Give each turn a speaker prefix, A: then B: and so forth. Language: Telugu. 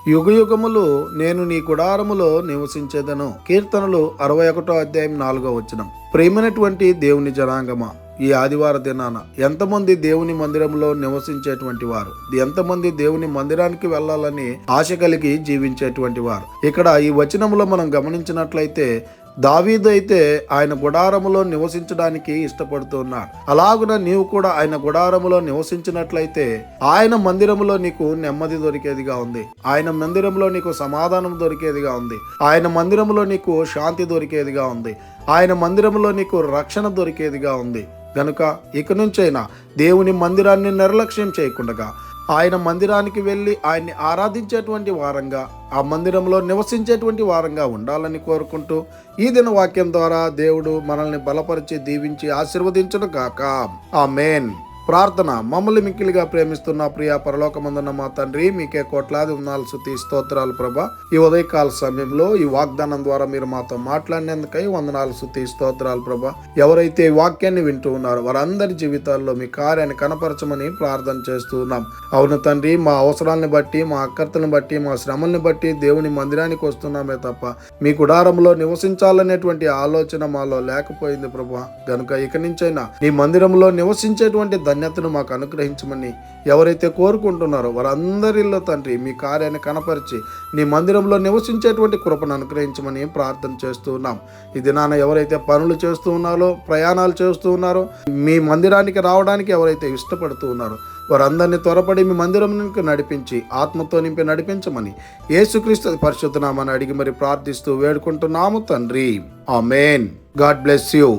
A: యుగయుగములు నేను నీ గుడారములో నివసించేదను. కీర్తనలు 61:4. ప్రేమైనటువంటి దేవుని జనాంగమా, ఈ ఆదివార దినాన ఎంతమంది దేవుని మందిరంలో నివసించేటువంటి వారు, ఎంతమంది దేవుని మందిరానికి వెళ్ళాలని ఆశ కలిగి జీవించేటువంటి వారు. ఇక్కడ ఈ వచనంలో మనం గమనించినట్లయితే దావీదు అయితే ఆయన గుడారములో నివసించడానికి ఇష్టపడుతున్నాడు. అలాగున నీవు కూడా ఆయన గుడారములో నివసించినట్లయితే ఆయన మందిరములో నీకు నెమ్మది దొరికేదిగా ఉంది. ఆయన మందిరంలో నీకు సమాధానం దొరికేదిగా ఉంది. ఆయన మందిరంలో నీకు శాంతి దొరికేదిగా ఉంది. ఆయన మందిరంలో నీకు రక్షణ దొరికేదిగా ఉంది. గనుక ఇక నుంచైనా దేవుని మందిరాన్ని నిర్లక్ష్యం చేయకుండా ఆయన మందిరానికి వెళ్ళి ఆయన్ని ఆరాధించేటువంటి వారంగా, ఆ మందిరంలో నివసించేటువంటి వారంగా ఉండాలని కోరుకుంటూ ఈ దిన వాక్యం ద్వారా దేవుడు మనల్ని బలపరిచి దీవించి ఆశీర్వదించును గాక. ఆమేన్. ప్రార్థన. మమ్మల్ని మిక్కిలిగా ప్రేమిస్తున్న ప్రియ పరలోకమందున్న మా తండ్రి, మీకే కోట్లాది వందనాలు, స్తుతి స్తోత్రాలు ప్రభా. ఈ ఉదయకాల సమయంలో ఈ వాగ్దానం ద్వారా మీరు మాతో మాట్లాడినందుకై వందనాలు, స్తుతి స్తోత్రాలు ప్రభా. ఎవరైతే ఈ వాక్యాన్ని వింటూ ఉన్నారో వారందరి జీవితాల్లో మీ కార్యాన్ని కనపరచమని ప్రార్థన చేస్తూ ఉన్నాం. అవును తండ్రి, మా అవసరాలను బట్టి, మా అక్కర్తలను బట్టి, మా శ్రమల్ని బట్టి దేవుని మందిరానికి వస్తున్నామే తప్ప మీ గుడారంలో నివసించాలనేటువంటి ఆలోచన మాలో లేకపోయింది ప్రభా. గనుక ఇక నుంచైనా నీ మందిరంలో నివసించేటువంటి ధన్యతను మాకు అనుగ్రహించమని ఎవరైతే కోరుకుంటున్నారో వారందరిలో తండ్రి మీ కార్యాన్ని కనపరిచి నీ మందిరంలో నివసించేటువంటి కృపను అనుగ్రహించమని ప్రార్థన చేస్తూ ఉన్నాం. ఈ దినాన ఎవరైతే పనులు చేస్తూ ఉన్నారో, ప్రయాణాలు చేస్తూ ఉన్నారో, మీ మందిరానికి రావడానికి ఎవరైతే ఇష్టపడుతూ ఉన్నారో వారందరినీ త్వరపడి మీ మందిరానికి నడిపించి ఆత్మతో నింపి నడిపించమని యేసుక్రీస్తు పరిశుద్ధ నామమున అడిగి మరి ప్రార్థిస్తూ వేడుకుంటున్నాము తండ్రి. ఆమేన్. God bless you.